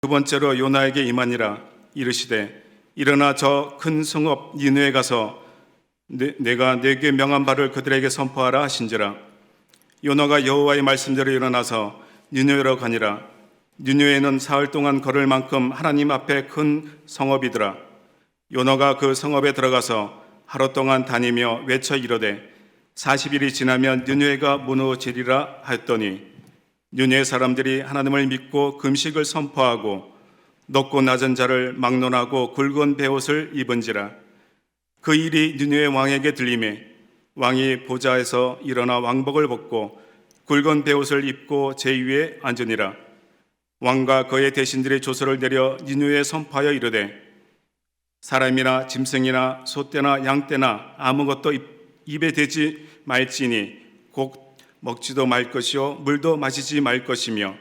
두 번째로 요나에게 임하니라. 이르시되 일어나 저 큰 성읍 니느웨에 가서 내가 네게 명한 바를 그들에게 선포하라 하신지라. 요나가 여호와의 말씀대로 일어나서 니느웨로 가니라. 니느웨는 사흘 동안 걸을 만큼 하나님 앞에 큰 성읍이더라. 요나가 그 성읍에 들어가서 하루 동안 다니며 외쳐 이르되 40일이 지나면 니느웨가 무너지리라 하였더니 니느웨 사람들이 하나님을 믿고 금식을 선포하고 높고 낮은 자를 막론하고 굵은 베옷을 입은지라. 그 일이 니느웨 왕에게 들리매 왕이 보좌에서 일어나 왕복을 벗고 굵은 베옷을 입고 제 위에 앉으니라. 왕과 그의 대신들의 조서를 내려 니느웨에 선포하여 이르되 사람이나 짐승이나 소떼나 양떼나 아무것도 입에 대지 말지니 곧 먹지도 말 것이요 물도 마시지 말 것이며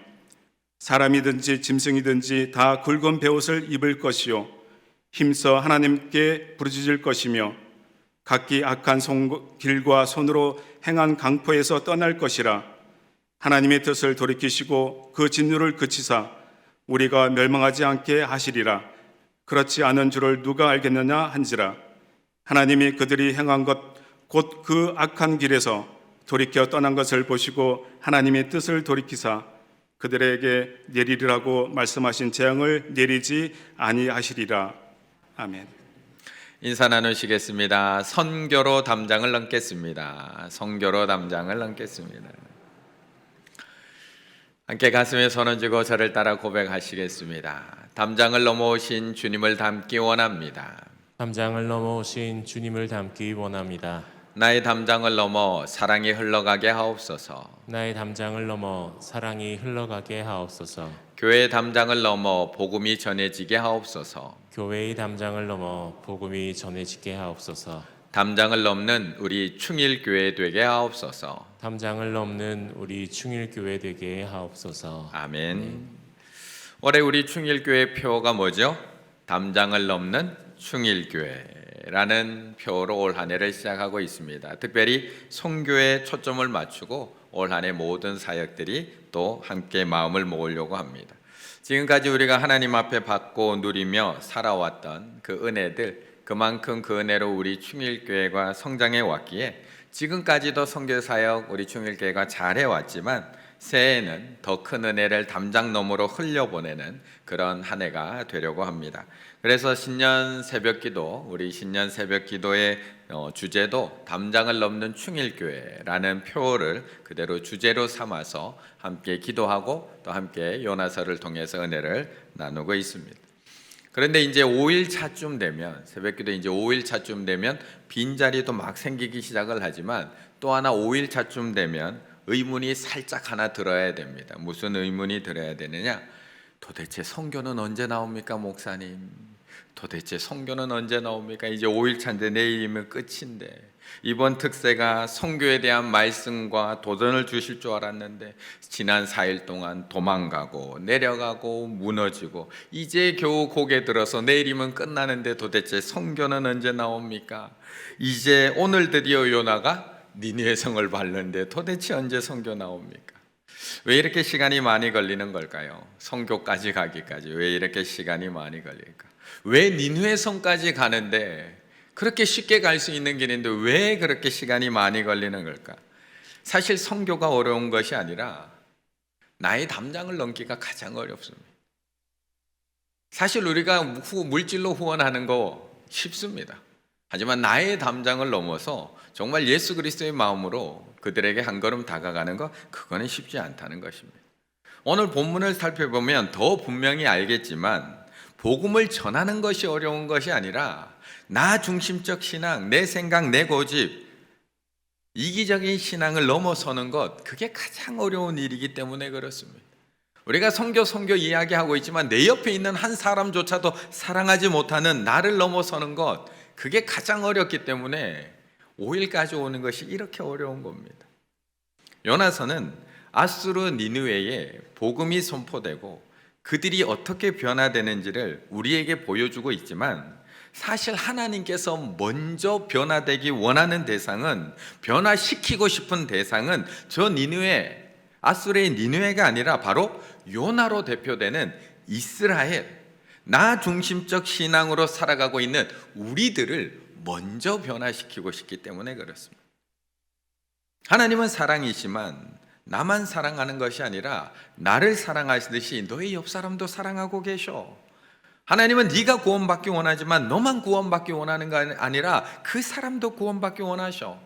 사람이든지 짐승이든지 다 굵은 베옷을 입을 것이요 힘써 하나님께 부르짖을 것이며 각기 악한 길과 손으로 행한 강포에서 떠날 것이라. 하나님의 뜻을 돌이키시고 그 진노를 그치사 우리가 멸망하지 않게 하시리라. 그렇지 않은 줄을 누가 알겠느냐 한지라. 하나님이 그들이 행한 것 곧 그 악한 길에서 돌이켜 떠난 것을 보시고 하나님의 뜻을 돌이키사 그들에게 내리리라고 말씀하신 재앙을 내리지 아니하시리라. 아멘. 인사 나누시겠습니다. 선교로 담장을 넘겠습니다. 선교로 담장을 넘겠습니다. 함께 가슴에 손을 쥐고 저를 따라 고백하시겠습니다. 담장을 넘어오신 주님을 닮기 원합니다. 담장을 넘어오신 주님을 닮기 원합니다. 나의 담장을 넘어 사랑이 흘러가게 하옵소서. 나의 담장을 넘어 사랑이 흘러가게 하옵소서. 교회의 담장을 넘어 복음이 전해지게 하옵소서. 교회의 담장을 넘어 복음이 전해지게 하옵소서. 담장을 넘는 우리 충일교회 되게 하옵소서. 담장을 넘는 우리 충일교회 되게 하옵소서. 아멘. 올해 우리 충일교회 표어가 뭐죠? 담장을 넘는 충일교회라는 표어로 올 한 해를 시작하고 있습니다. 특별히 선교에 초점을 맞추고 올 한 해 모든 사역들이 또 함께 마음을 모으려고 합니다. 지금까지 우리가 하나님 앞에 받고 누리며 살아왔던 그 은혜들, 그만큼 그 은혜로 우리 충일교회가 성장해 왔기에 지금까지도 선교사역 우리 충일교회가 잘해왔지만 새해에는 더 큰 은혜를 담장 너머로 흘려보내는 그런 한 해가 되려고 합니다. 그래서 신년 새벽기도, 우리 신년 새벽기도의 주제도 담장을 넘는 충일교회라는 표어를 그대로 주제로 삼아서 함께 기도하고 또 함께 요나서를 통해서 은혜를 나누고 있습니다. 그런데 이제 5일 차쯤 되면, 새벽기도 이제 5일 차쯤 되면 빈자리도 막 생기기 시작을 하지만 또 하나 5일 차쯤 되면 의문이 살짝 하나 들어야 됩니다. 무슨 의문이 들어야 되느냐? 도대체 선교는 언제 나옵니까, 목사님? 도대체 선교는 언제 나옵니까? 이제 5일 차인데 내일이면 끝인데 이번 특세가 선교에 대한 말씀과 도전을 주실 줄 알았는데 지난 4일 동안 도망가고 내려가고 무너지고 이제 겨우 고개 들어서 내일이면 끝나는데 도대체 선교는 언제 나옵니까? 이제 오늘 드디어 요나가 니느웨 성을 밟는데 도대체 언제 선교 나옵니까? 왜 이렇게 시간이 많이 걸리는 걸까요? 선교까지 가기까지 왜 이렇게 시간이 많이 걸릴까? 왜 니느웨 성까지 가는데 그렇게 쉽게 갈 수 있는 길인데 왜 그렇게 시간이 많이 걸리는 걸까? 사실 선교가 어려운 것이 아니라 나의 담장을 넘기가 가장 어렵습니다. 사실 우리가 물질로 후원하는 거 쉽습니다. 하지만 나의 담장을 넘어서 정말 예수 그리스도의 마음으로 그들에게 한 걸음 다가가는 거, 그거는 쉽지 않다는 것입니다. 오늘 본문을 살펴보면 더 분명히 알겠지만 복음을 전하는 것이 어려운 것이 아니라 나 중심적 신앙, 내 생각, 내 고집, 이기적인 신앙을 넘어서는 것, 그게 가장 어려운 일이기 때문에 그렇습니다. 우리가 선교 이야기하고 있지만 내 옆에 있는 한 사람조차도 사랑하지 못하는 나를 넘어서는 것, 그게 가장 어렵기 때문에 5일까지 오는 것이 이렇게 어려운 겁니다. 요나서는 아수르 니느웨에 복음이 선포되고 그들이 어떻게 변화되는지를 우리에게 보여주고 있지만 사실 하나님께서 먼저 변화되기 원하는 대상은, 변화시키고 싶은 대상은 저 니느웨, 아수르의 니느웨가 아니라 바로 요나로 대표되는 이스라엘, 나 중심적 신앙으로 살아가고 있는 우리들을 먼저 변화시키고 싶기 때문에 그렇습니다. 하나님은 사랑이지만 나만 사랑하는 것이 아니라 나를 사랑하시듯이 너의 옆 사람도 사랑하고 계셔. 하나님은 네가 구원받기 원하지만 너만 구원받기 원하는 거 아니라 그 사람도 구원받기 원하셔.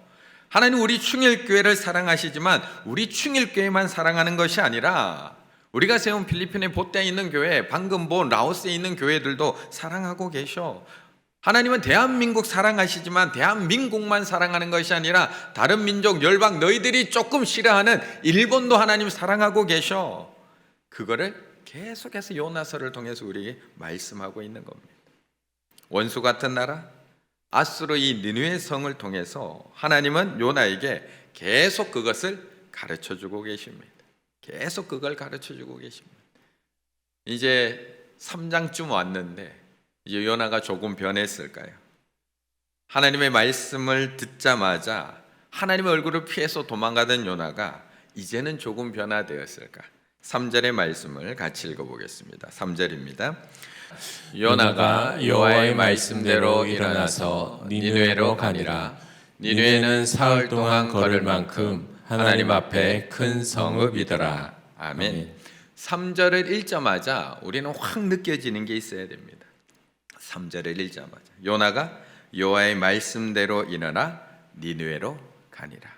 하나님 우리 충일교회를 사랑하시지만 우리 충일교회만 사랑하는 것이 아니라 우리가 세운 필리핀의 보떼에 있는 교회, 방금 본 라오스에 있는 교회들도 사랑하고 계셔. 하나님은 대한민국 사랑하시지만 대한민국만 사랑하는 것이 아니라 다른 민족, 열방, 너희들이 조금 싫어하는 일본도 하나님 사랑하고 계셔. 그거를 계속해서 요나서를 통해서 우리에게 말씀하고 있는 겁니다. 원수 같은 나라, 아수르 이 니느웨 성을 통해서 하나님은 요나에게 계속 그것을 가르쳐주고 계십니다. 계속 그걸 가르쳐주고 계십니다. 이제 3장쯤 왔는데 이제 요나가 조금 변했을까요? 하나님의 말씀을 듣자마자 하나님의 얼굴을 피해서 도망가던 요나가 이제는 조금 변화되었을까? 3절의 말씀을 같이 읽어보겠습니다. 3절입니다. 요나가 여호와의 말씀대로 일어나서 니느웨로 가니라. 니느웨는 사흘 동안 걸을 만큼 하나님 앞에 큰 성읍이더라. 아멘. 3절을 읽자마자 우리는 확 느껴지는 게 있어야 됩니다. 3절을 읽자마자 요나가 여호와의 말씀대로 일어나 니느웨로 가니라.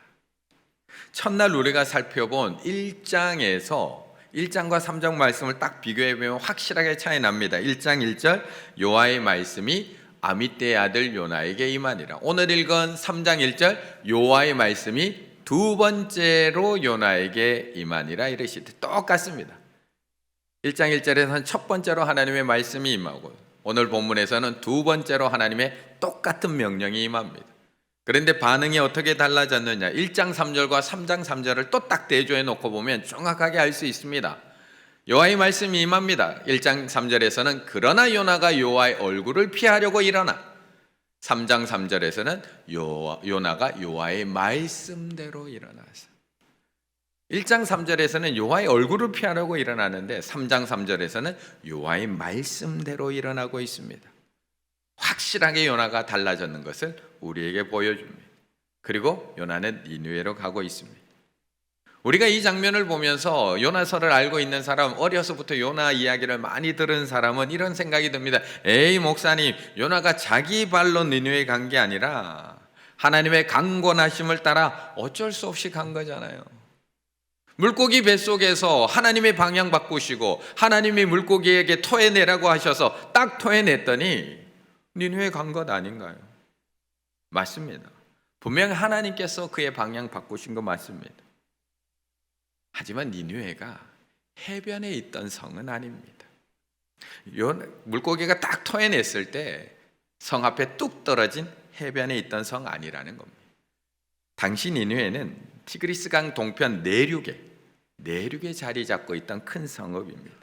첫날 우리가 살펴본 1장과 3장 말씀을 딱 비교해 보면 확실하게 차이 납니다. 1장 1절 여호와의 말씀이 아미떼의 아들 요나에게 임하니라. 오늘 읽은 3장 1절 여호와의 말씀이 두 번째로 요나에게 임하니라 이르시되 똑같습니다. 1장 1절에서는 첫 번째로 하나님의 말씀이 임하고 오늘 본문에서는 두 번째로 하나님의 똑같은 명령이 임합니다. 그런데 반응이 어떻게 달라졌느냐? 1장 3절과 3장 3절을 또 딱 대조해 놓고 보면 정확하게 알 수 있습니다. 여호와의 말씀이 임합니다. 1장 3절에서는 그러나 요나가 여호와의 얼굴을 피하려고 일어나. 3장 3절에서는 요나가 여호와의 말씀대로 일어나서. 1장 3절에서는 여호와의 얼굴을 피하려고 일어나는데 3장 3절에서는 여호와의 말씀대로 일어나고 있습니다. 확실하게 요나가 달라졌는 것을 우리에게 보여줍니다. 그리고 요나는 니느웨로 가고 있습니다. 우리가 이 장면을 보면서 요나서를 알고 있는 사람, 어려서부터 요나 이야기를 많이 들은 사람은 이런 생각이 듭니다. 에이 목사님, 요나가 자기 발로 니느웨에 간 게 아니라 하나님의 강권하심을 따라 어쩔 수 없이 간 거잖아요. 물고기 뱃속에서 하나님의 방향 바꾸시고 하나님이 물고기에게 토해내라고 하셔서 딱 토해냈더니 니느웨에 간 것 아닌가요? 맞습니다. 분명 하나님께서 그의 방향 바꾸신 거 맞습니다. 하지만 니느웨가 해변에 있던 성은 아닙니다. 물고기가 딱 토해냈을 때 성 앞에 뚝 떨어진 해변에 있던 성 아니라는 겁니다. 당시 니느웨는 티그리스강 동편 내륙에 자리 잡고 있던 큰 성읍입니다.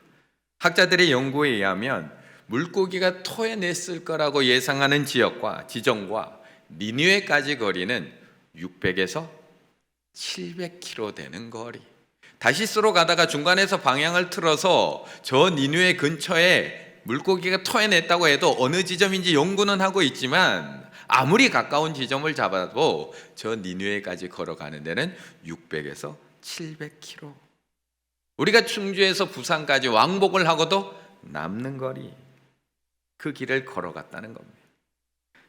학자들의 연구에 의하면 물고기가 토해냈을 거라고 예상하는 지점과 니느웨까지 거리는 600에서 700km 되는 거리. 다시스로 가다가 중간에서 방향을 틀어서 저 니느웨 근처에 물고기가 토해냈다고 해도 어느 지점인지 연구는 하고 있지만 아무리 가까운 지점을 잡아도 저 니느웨까지 걸어가는 데는 600에서 700km. 우리가 충주에서 부산까지 왕복을 하고도 남는 거리, 그 길을 걸어갔다는 겁니다.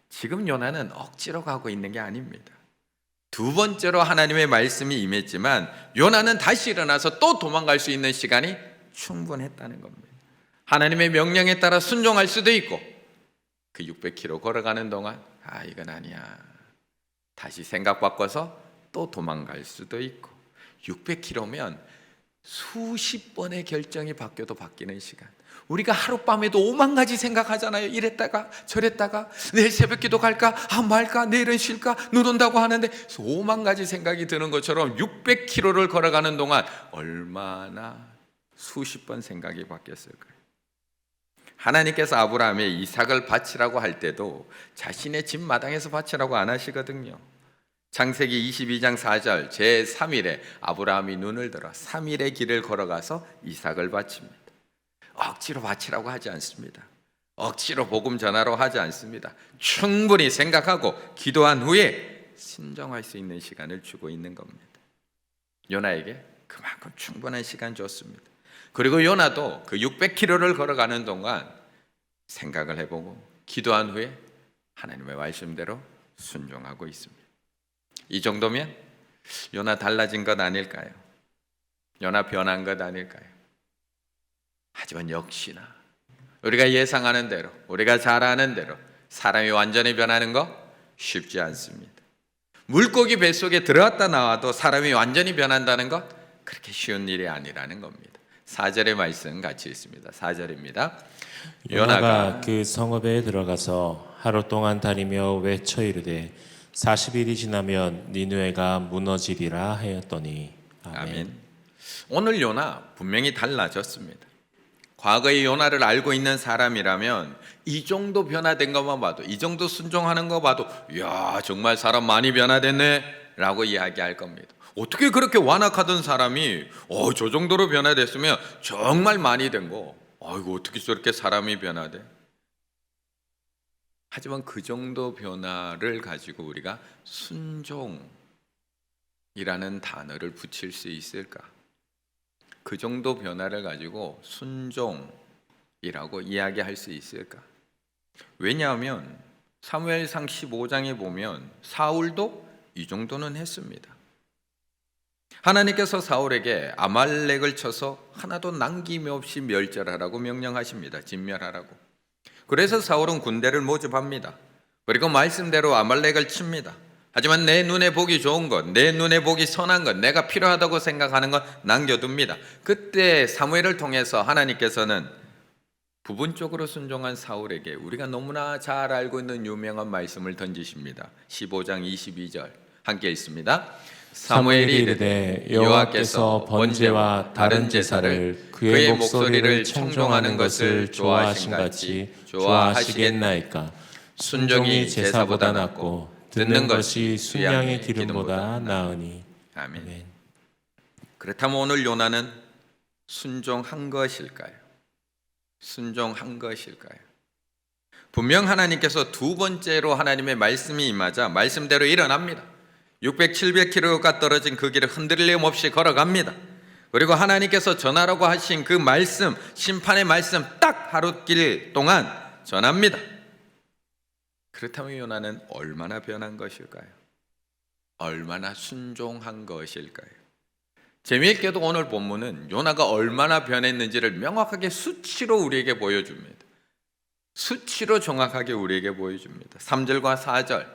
지금 요나는 억지로 가고 있는 게 아닙니다. 두 번째로 하나님의 말씀이 임했지만 요나는 다시 일어나서 또 도망갈 수 있는 시간이 충분했다는 겁니다. 하나님의 명령에 따라 순종할 수도 있고 그 600km 걸어가는 동안 이건 아니야, 다시 생각 바꿔서 또 도망갈 수도 있고 600km면 수십 번의 결정이 바뀌어도 바뀌는 시간. 우리가 하룻밤에도 5만 가지 생각하잖아요. 이랬다가 저랬다가 내일 새벽기도 갈까 말까, 내일은 쉴까, 눈 온다고 하는데 5만 가지 생각이 드는 것처럼 600km를 걸어가는 동안 얼마나 수십 번 생각이 바뀌었을까요? 하나님께서 아브라함의 이삭을 바치라고 할 때도 자신의 집 마당에서 바치라고 안 하시거든요. 창세기 22장 4절 제3일에 아브라함이 눈을 들어 3일의 길을 걸어가서 이삭을 바칩니다. 억지로 바치라고 하지 않습니다. 억지로 복음 전하러 하지 않습니다. 충분히 생각하고 기도한 후에 순종할 수 있는 시간을 주고 있는 겁니다. 요나에게 그만큼 충분한 시간 줬습니다. 그리고 요나도 그 600km를 걸어가는 동안 생각을 해보고 기도한 후에 하나님의 말씀대로 순종하고 있습니다. 이 정도면 요나 달라진 것 아닐까요? 요나 변한 것 아닐까요? 하지만 역시나 우리가 예상하는 대로, 우리가 잘 아는 대로 사람이 완전히 변하는 거 쉽지 않습니다. 물고기 뱃속에 들어갔다 나와도 사람이 완전히 변한다는 것 그렇게 쉬운 일이 아니라는 겁니다. 4절의 말씀 같이 있습니다. 4절입니다. 요나가 그 성읍에 들어가서 하루 동안 다니며 외쳐 이르되 40일이 지나면 니느웨가 무너지리라 하였더니. 아멘. 오늘 요나 분명히 달라졌습니다. 과거의 요나를 알고 있는 사람이라면 이 정도 변화된 것만 봐도, 이 정도 순종하는 거 봐도 이야 정말 사람 많이 변화됐네 라고 이야기할 겁니다. 어떻게 그렇게 완악하던 사람이 저 정도로 변화됐으면 정말 많이 된 거, 이거 어떻게 저렇게 사람이 변화돼? 하지만 그 정도 변화를 가지고 우리가 순종이라는 단어를 붙일 수 있을까? 그 정도 변화를 가지고 순종이라고 이야기할 수 있을까? 왜냐하면 사무엘상 15장에 보면 사울도 이 정도는 했습니다. 하나님께서 사울에게 아말렉을 쳐서 하나도 남김없이 멸절하라고 명령하십니다. 진멸하라고. 그래서 사울은 군대를 모집합니다. 그리고 말씀대로 아말렉을 칩니다. 하지만 내 눈에 보기 좋은 것, 내 눈에 보기 선한 것, 내가 필요하다고 생각하는 것 남겨둡니다. 그때 사무엘을 통해서 하나님께서는 부분적으로 순종한 사울에게 우리가 너무나 잘 알고 있는 유명한 말씀을 던지십니다. 15장 22절 함께 읽습니다. 사무엘이 이르되 여호와께서 번제와 다른 제사를 그의 목소리를 청종하는 것을 좋아하신 같이 좋아하시겠나이까. 순종이 제사보다 낫고 듣는 것이 순양의 기름보다 나으니. 아멘. 그렇다면 오늘 요나는 순종한 것일까요? 순종한 것일까요? 분명 하나님께서 두 번째로 하나님의 말씀이 임하자 말씀대로 일어납니다. 600, 700km가 떨어진 그 길을 흔들림 없이 걸어갑니다. 그리고 하나님께서 전하라고 하신 그 말씀, 심판의 말씀 딱 하루길 동안 전합니다. 그렇다면 요나는 얼마나 변한 것일까요? 얼마나 순종한 것일까요? 재미있게도 오늘 본문은 요나가 얼마나 변했는지를 명확하게 수치로 우리에게 보여줍니다. 수치로 정확하게 우리에게 보여줍니다. 3절과 4절.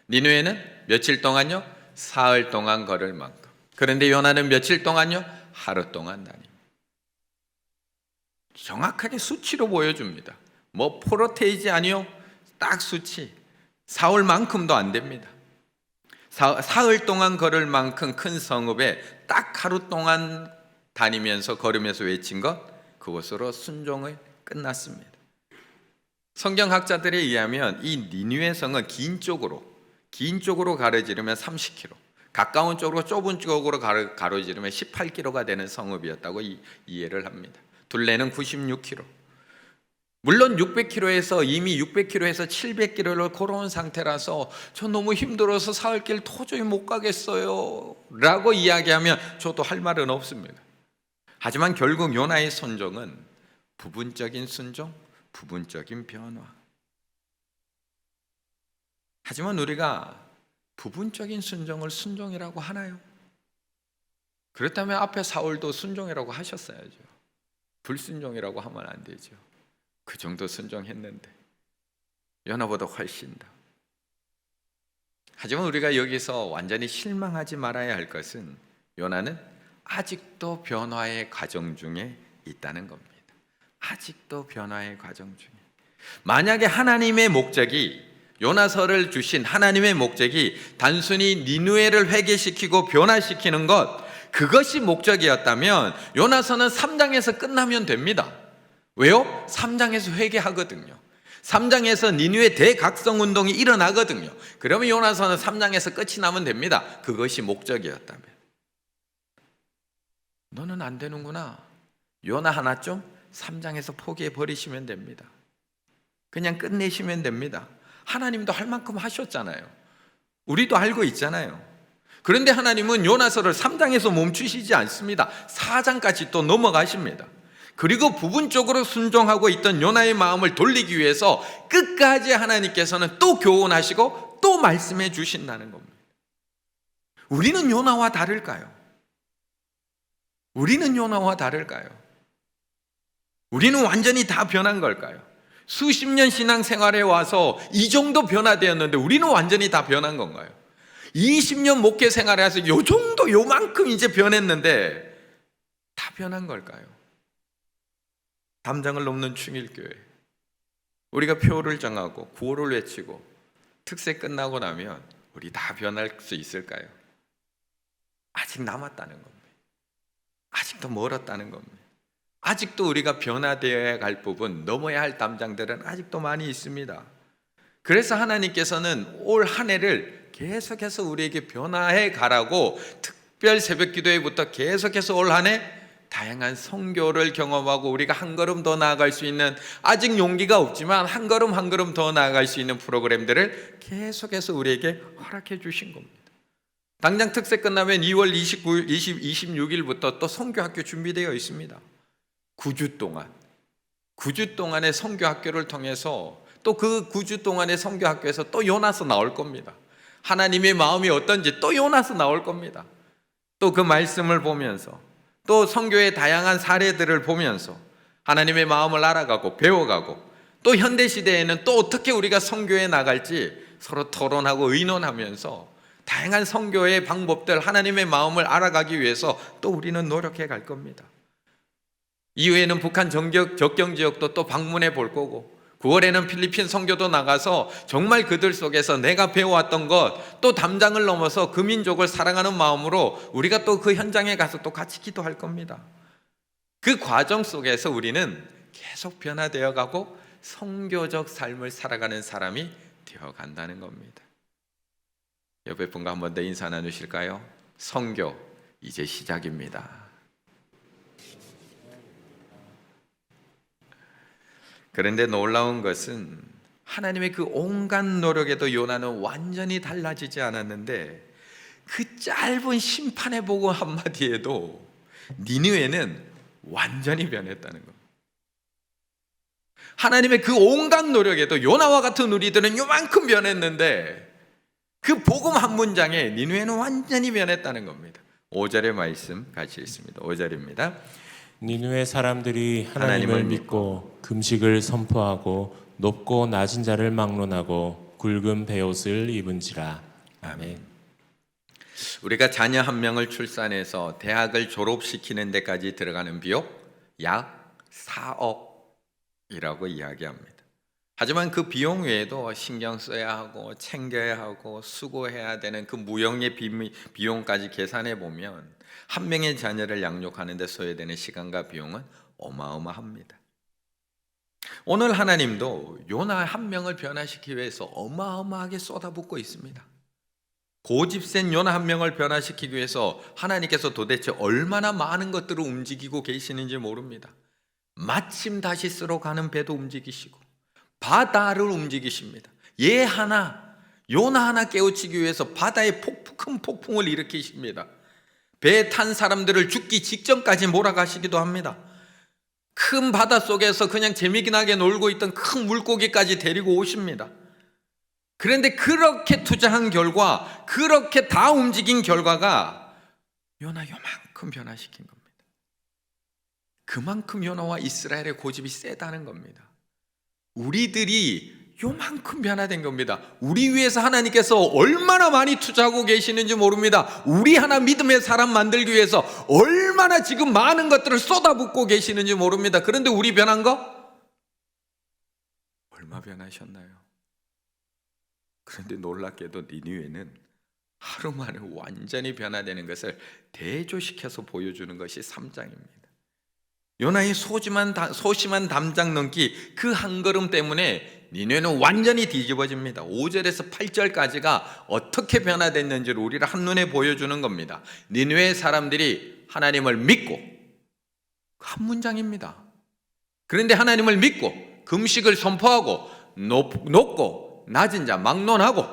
니느웨는 며칠 동안요? 사흘 동안 걸을 만큼. 그런데 요나는 며칠 동안요? 하루 동안 다닙니다. 정확하게 수치로 보여줍니다. 뭐 프로테이지 아니요? 딱 수치. 사흘만큼도 안 됩니다. 사흘 동안 걸을 만큼 큰 성읍에 딱 하루 동안 다니면서 걸으면서 외친 것, 그것으로 순종을 끝났습니다. 성경학자들에 의하면 이 니느웨 성은 긴 쪽으로 가로지르면 30km, 가까운 쪽으로 좁은 쪽으로 가로지르면 18km가 되는 성읍이었다고 이해를 합니다. 둘레는 96km. 물론 600km에서 이미 600km에서 700km를 걸어온 상태라서 저 너무 힘들어서 사흘길 도저히 못 가겠어요 라고 이야기하면 저도 할 말은 없습니다. 하지만 결국 요나의 순종은 부분적인 순종, 부분적인 변화. 하지만 우리가 부분적인 순종을 순종이라고 하나요? 그렇다면 앞에 사울도 순종이라고 하셨어야죠. 불순종이라고 하면 안 되죠. 그 정도 순종했는데 요나보다 훨씬 더. 하지만 우리가 여기서 완전히 실망하지 말아야 할 것은 요나는 아직도 변화의 과정 중에 있다는 겁니다. 아직도 변화의 과정 중에. 만약에 하나님의 목적이, 요나서를 주신 하나님의 목적이 단순히 니느웨를 회개시키고 변화시키는 것, 그것이 목적이었다면 요나서는 3장에서 끝나면 됩니다. 왜요? 3장에서 회개하거든요. 3장에서 니느웨 대각성 운동이 일어나거든요. 그러면 요나서는 3장에서 끝이 나면 됩니다. 그것이 목적이었다면. 너는 안 되는구나. 요나 하나 좀 3장에서 포기해 버리시면 됩니다. 그냥 끝내시면 됩니다. 하나님도 할 만큼 하셨잖아요. 우리도 알고 있잖아요. 그런데 하나님은 요나서를 3장에서 멈추시지 않습니다. 4장까지 또 넘어가십니다. 그리고 부분적으로 순종하고 있던 요나의 마음을 돌리기 위해서 끝까지 하나님께서는 또 교훈하시고 또 말씀해 주신다는 겁니다. 우리는 요나와 다를까요? 우리는 요나와 다를까요? 우리는 완전히 다 변한 걸까요? 수십 년 신앙생활에 와서 이 정도 변화되었는데 우리는 완전히 다 변한 건가요? 20년 목회 생활에 와서 요 정도 요만큼 이제 변했는데 다 변한 걸까요? 담장을 넘는 충일교회, 우리가 표를 정하고 구호를 외치고 특세 끝나고 나면 우리 다 변할 수 있을까요? 아직 남았다는 겁니다. 아직도 멀었다는 겁니다. 아직도 우리가 변화되어야 갈 부분, 넘어야 할 담장들은 아직도 많이 있습니다. 그래서 하나님께서는 올 한 해를 계속해서 우리에게 변화해 가라고 특별 새벽 기도회부터 계속해서 올 한 해 다양한 선교를 경험하고 우리가 한 걸음 더 나아갈 수 있는, 아직 용기가 없지만 한 걸음 한 걸음 더 나아갈 수 있는 프로그램들을 계속해서 우리에게 허락해 주신 겁니다. 당장 특세 끝나면 2월 26일부터 또 선교학교 준비되어 있습니다. 9주 동안의 선교학교를 통해서 또 그 9주 동안의 선교학교에서 또 요나서 나올 겁니다. 하나님의 마음이 어떤지 또 요나서 나올 겁니다. 또 그 말씀을 보면서 또 선교의 다양한 사례들을 보면서 하나님의 마음을 알아가고 배워가고, 또 현대시대에는 또 어떻게 우리가 선교에 나갈지 서로 토론하고 의논하면서 다양한 선교의 방법들, 하나님의 마음을 알아가기 위해서 또 우리는 노력해 갈 겁니다. 이후에는 북한 접경 지역도 또 방문해 볼 거고, 9월에는 필리핀 선교도 나가서 정말 그들 속에서 내가 배워왔던 것, 또 담장을 넘어서 그 민족을 사랑하는 마음으로 우리가 또 그 현장에 가서 또 같이 기도할 겁니다. 그 과정 속에서 우리는 계속 변화되어 가고 선교적 삶을 살아가는 사람이 되어 간다는 겁니다. 옆에 분과 한 번 더 인사 나누실까요? 선교 이제 시작입니다. 그런데 놀라운 것은 하나님의 그 온갖 노력에도 요나는 완전히 달라지지 않았는데, 그 짧은 심판의 보고 한마디에도 니느웨는 완전히 변했다는 겁니다. 하나님의 그 온갖 노력에도 요나와 같은 우리들은 요만큼 변했는데 그 복음 한 문장에 니느웨는 완전히 변했다는 겁니다. 5절의 말씀 같이 읽습니다. 5절입니다. 니느웨 사람들이 하나님을 믿고 금식을 선포하고 높고 낮은 자를 막론하고 굵은 베옷을 입은지라. 아멘. 우리가 자녀 한 명을 출산해서 대학을 졸업시키는 데까지 들어가는 비용 약 4억이라고 이야기합니다. 하지만 그 비용 외에도 신경 써야 하고 챙겨야 하고 수고해야 되는 그 무용의 비용까지 계산해 보면 한 명의 자녀를 양육하는 데 소요되는 시간과 비용은 어마어마합니다. 오늘 하나님도 요나 한 명을 변화시키기 위해서 어마어마하게 쏟아붓고 있습니다. 고집센 요나 한 명을 변화시키기 위해서 하나님께서 도대체 얼마나 많은 것들을 움직이고 계시는지 모릅니다. 마침 다시스로 가는 배도 움직이시고 바다를 움직이십니다. 요나 하나 깨우치기 위해서 바다에 큰 폭풍을 일으키십니다. 배에 탄 사람들을 죽기 직전까지 몰아가시기도 합니다. 큰 바다 속에서 그냥 재미나게 놀고 있던 큰 물고기까지 데리고 오십니다. 그런데 그렇게 투자한 결과, 그렇게 다 움직인 결과가 요나 요만큼 변화시킨 겁니다. 그만큼 요나와 이스라엘의 고집이 세다는 겁니다. 우리들이 요만큼 변화된 겁니다. 우리 위해서 하나님께서 얼마나 많이 투자하고 계시는지 모릅니다. 우리 하나 믿음의 사람 만들기 위해서 얼마나 지금 많은 것들을 쏟아붓고 계시는지 모릅니다. 그런데 우리 변한 거? 얼마 변하셨나요? 그런데 놀랍게도 니느웨는 하루 만에 완전히 변화되는 것을 대조시켜서 보여주는 것이 3장입니다. 요나의 소심한 담장 넘기 그 한 걸음 때문에 니느웨는 완전히 뒤집어집니다. 5절에서 8절까지가 어떻게 변화됐는지를 우리를 한눈에 보여주는 겁니다. 니느웨 사람들이 하나님을 믿고, 한 문장입니다. 그런데 하나님을 믿고 금식을 선포하고 높고 낮은 자 막론하고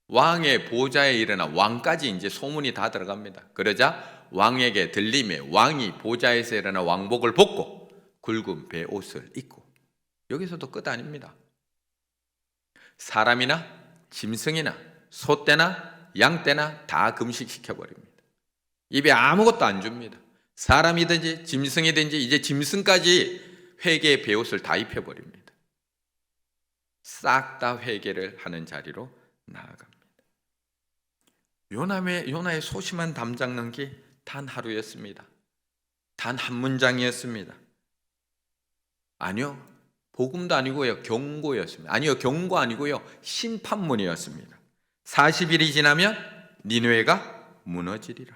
왕의 보좌에 일어나 왕까지 이제 소문이 다 들어갑니다. 그러자 왕에게 들림에 왕이 보좌에서 일어나 왕복을 벗고 굵은 베옷을 입고, 여기서도 끝 아닙니다. 사람이나 짐승이나 소떼나 양떼나 다 금식시켜버립니다. 입에 아무것도 안 줍니다. 사람이든지 짐승이든지 이제 짐승까지 회개의 베옷을 다 입혀버립니다. 싹 다 회개를 하는 자리로 나아갑니다. 요나의 소심한 담 잡는 게 단 하루였습니다. 단 한 문장이었습니다. 아니요, 복음도 아니고요, 경고였습니다. 아니요, 경고 아니고요, 심판문이었습니다. 40일이 지나면 니느웨가 무너지리라.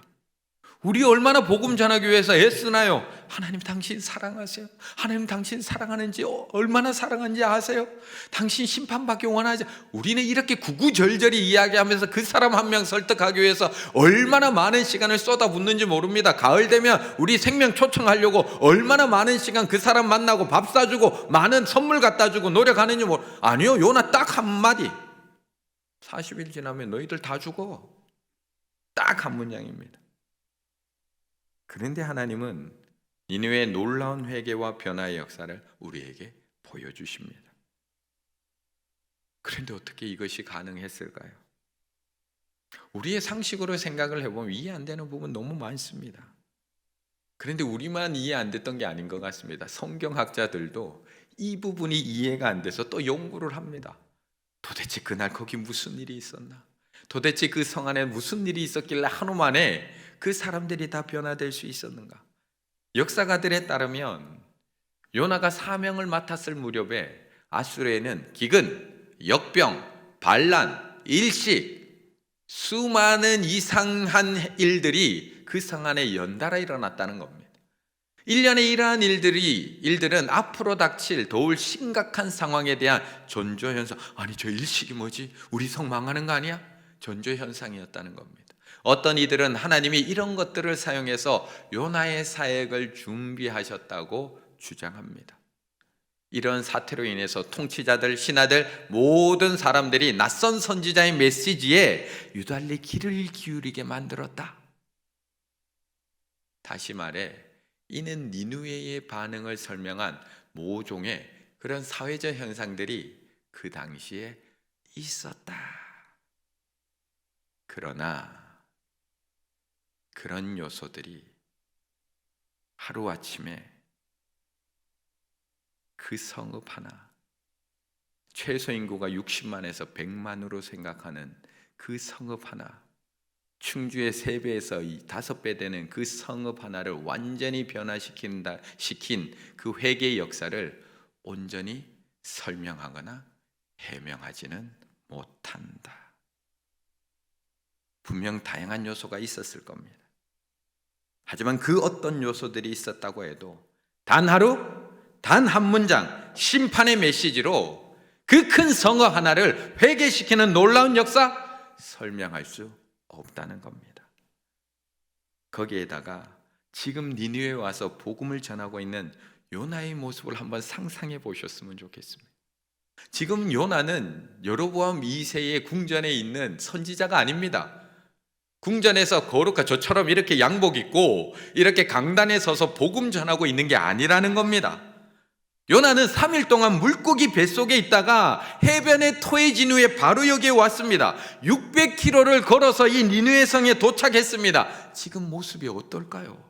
우리 얼마나 복음 전하기 위해서 애쓰나요? 하나님 당신 사랑하세요. 하나님 당신 사랑하는지 얼마나 사랑하는지 아세요? 당신 심판받기 원하지. 우리는 이렇게 구구절절히 이야기하면서 그 사람 한 명 설득하기 위해서 얼마나 많은 시간을 쏟아붓는지 모릅니다. 가을 되면 우리 생명 초청하려고 얼마나 많은 시간 그 사람 만나고 밥 사주고 많은 선물 갖다 주고 노력하는지 아니요, 요나 딱 한마디. 40일 지나면 너희들 다 죽어. 딱 한 문장입니다. 그런데 하나님은 니느웨의 놀라운 회개와 변화의 역사를 우리에게 보여주십니다. 그런데 어떻게 이것이 가능했을까요? 우리의 상식으로 생각을 해보면 이해 안 되는 부분 너무 많습니다. 그런데 우리만 이해 안 됐던 게 아닌 것 같습니다. 성경학자들도 이 부분이 이해가 안 돼서 또 연구를 합니다. 도대체 그날 거기 무슨 일이 있었나? 도대체 그 성 안에 무슨 일이 있었길래 한우 만에 그 사람들이 다 변화될 수 있었는가? 역사가들에 따르면 요나가 사명을 맡았을 무렵에 아수르에는 기근, 역병, 반란, 일식, 수많은 이상한 일들이 그 성 안에 연달아 일어났다는 겁니다. 1년에 이러한 일들은 앞으로 닥칠 더욱 심각한 상황에 대한 전조현상. 아니, 저 일식이 뭐지? 우리 성 망하는 거 아니야? 전조현상이었다는 겁니다. 어떤 이들은 하나님이 이런 것들을 사용해서 요나의 사역을 준비하셨다고 주장합니다. 이런 사태로 인해서 통치자들, 신하들, 모든 사람들이 낯선 선지자의 메시지에 유달리 귀를 기울이게 만들었다. 다시 말해, 이는 니느웨의 반응을 설명한 모종의 그런 사회적 현상들이 그 당시에 있었다. 그러나 그런 요소들이 하루아침에 그 성읍 하나, 최소 인구가 60만에서 100만으로 생각하는 그 성읍 하나, 충주의 3배에서 5배 되는 그 성읍 하나를 완전히 변화시킨 그 회개의 역사를 온전히 설명하거나 해명하지는 못한다. 분명 다양한 요소가 있었을 겁니다. 하지만 그 어떤 요소들이 있었다고 해도 단 하루, 단 한 문장 심판의 메시지로 그 큰 성읍 하나를 회개시키는 놀라운 역사 설명할 수 없다는 겁니다. 거기에다가 지금 니느웨에 와서 복음을 전하고 있는 요나의 모습을 한번 상상해 보셨으면 좋겠습니다. 지금 요나는 여로보암 2세의 궁전에 있는 선지자가 아닙니다. 궁전에서 거룩한 저처럼 이렇게 양복 입고 이렇게 강단에 서서 복음 전하고 있는 게 아니라는 겁니다. 요나는 3일 동안 물고기 뱃속에 있다가 해변의 토해 진우에 바로 여기에 왔습니다. 600km를 걸어서 이 니느웨 성에 도착했습니다. 지금 모습이 어떨까요?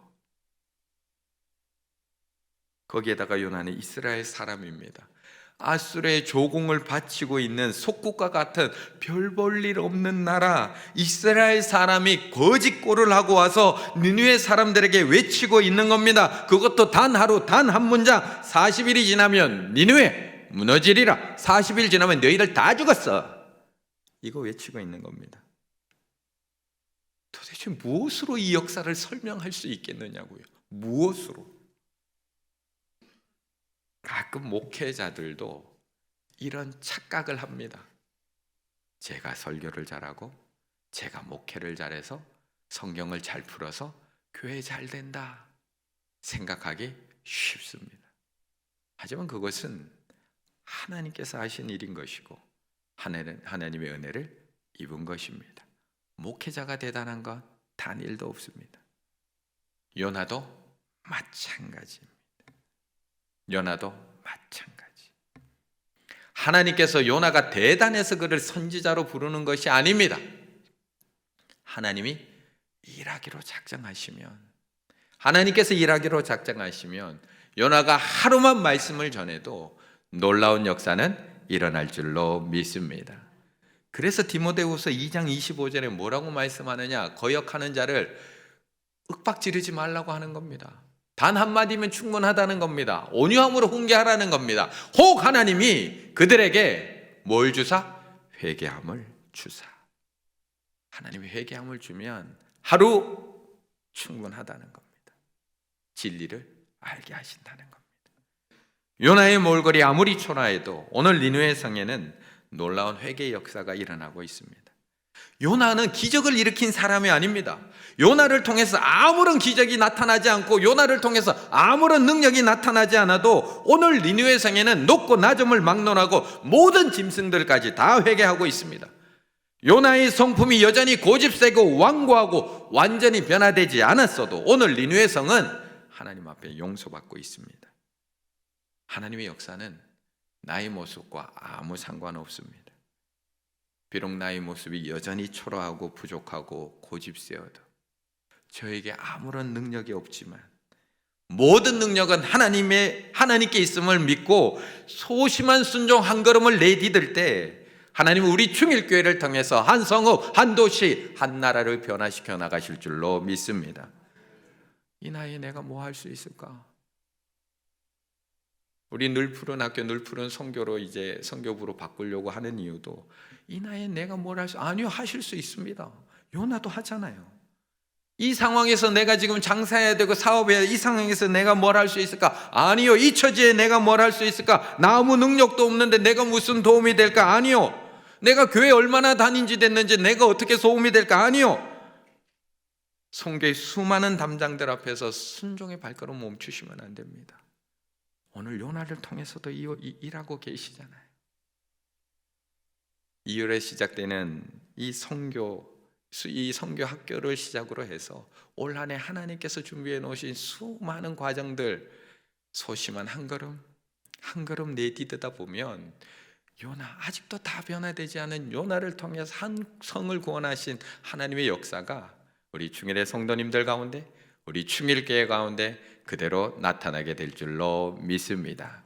거기에다가 요나는 이스라엘 사람입니다. 아수르의 조공을 바치고 있는 속국과 같은 별 볼 일 없는 나라 이스라엘 사람이 거짓골을 하고 와서 니느웨 사람들에게 외치고 있는 겁니다. 그것도 단 하루, 단 한 문장. 40일이 지나면 니느웨 무너지리라. 40일 지나면 너희들 다 죽었어. 이거 외치고 있는 겁니다. 도대체 무엇으로 이 역사를 설명할 수 있겠느냐고요. 무엇으로? 가끔 목회자들도 이런 착각을 합니다. 제가 설교를 잘하고 제가 목회를 잘해서 성경을 잘 풀어서 교회 잘 된다 생각하기 쉽습니다. 하지만 그것은 하나님께서 하신 일인 것이고 하나님의 은혜를 입은 것입니다. 목회자가 대단한 건 단 일도 없습니다. 요나도 마찬가지입니다. 요나도 마찬가지. 하나님께서 요나가 대단해서 그를 선지자로 부르는 것이 아닙니다. 하나님이 일하기로 작정하시면, 하나님께서 일하기로 작정하시면 요나가 하루만 말씀을 전해도 놀라운 역사는 일어날 줄로 믿습니다. 그래서 디모데후서 2장 25절에 뭐라고 말씀하느냐? 거역하는 자를 윽박지르지 말라고 하는 겁니다. 단 한마디면 충분하다는 겁니다. 온유함으로 훈계하라는 겁니다. 혹 하나님이 그들에게 뭘 주사? 회개함을 주사. 하나님이 회개함을 주면 하루 충분하다는 겁니다. 진리를 알게 하신다는 겁니다. 요나의 몰골이 아무리 초라해도 오늘 니느웨 성에는 놀라운 회개의 역사가 일어나고 있습니다. 요나는 기적을 일으킨 사람이 아닙니다. 요나를 통해서 아무런 기적이 나타나지 않고 요나를 통해서 아무런 능력이 나타나지 않아도 오늘 니느웨 성에는 높고 낮음을 막론하고 모든 짐승들까지 다 회개하고 있습니다. 요나의 성품이 여전히 고집세고 완고하고 완전히 변화되지 않았어도 오늘 니느웨 성은 하나님 앞에 용서받고 있습니다. 하나님의 역사는 나의 모습과 아무 상관없습니다. 비록 나의 모습이 여전히 초라하고 부족하고 고집세어도 저에게 아무런 능력이 없지만 모든 능력은 하나님께 있음을 믿고 소심한 순종 한 걸음을 내디딜 때 하나님은 우리 충일교회를 통해서 한 성읍, 한 도시, 한 나라를 변화시켜 나가실 줄로 믿습니다. 이 나이에 내가 뭐 할 수 있을까? 우리 늘푸른 학교, 늘푸른 선교로 이제 선교부로 바꾸려고 하는 이유도 이 나이에 내가 뭘 할 수, 아니요, 하실 수 있습니다. 요나도 하잖아요. 이 상황에서 내가 지금 장사해야 되고 사업해야 이 상황에서 내가 뭘 할 수 있을까? 아니요. 이 처지에 내가 뭘 할 수 있을까? 나 아무 능력도 없는데 내가 무슨 도움이 될까? 아니요. 내가 교회 얼마나 다닌지 됐는지 내가 어떻게 도움이 될까? 아니요. 성교의 수많은 담장들 앞에서 순종의 발걸음 멈추시면 안 됩니다. 오늘 요나를 통해서도 일하고 계시잖아요. 2월에 시작되는 이 선교 학교를 시작으로 해서 올 한 해 하나님께서 준비해 놓으신 수많은 과정들 소심한 한 걸음 내디디다 보면 요나, 아직도 다 변화되지 않은 요나를 통해서 한 성을 구원하신 하나님의 역사가 우리 충일의 성도님들 가운데, 우리 충일교회 가운데 그대로 나타나게 될 줄로 믿습니다.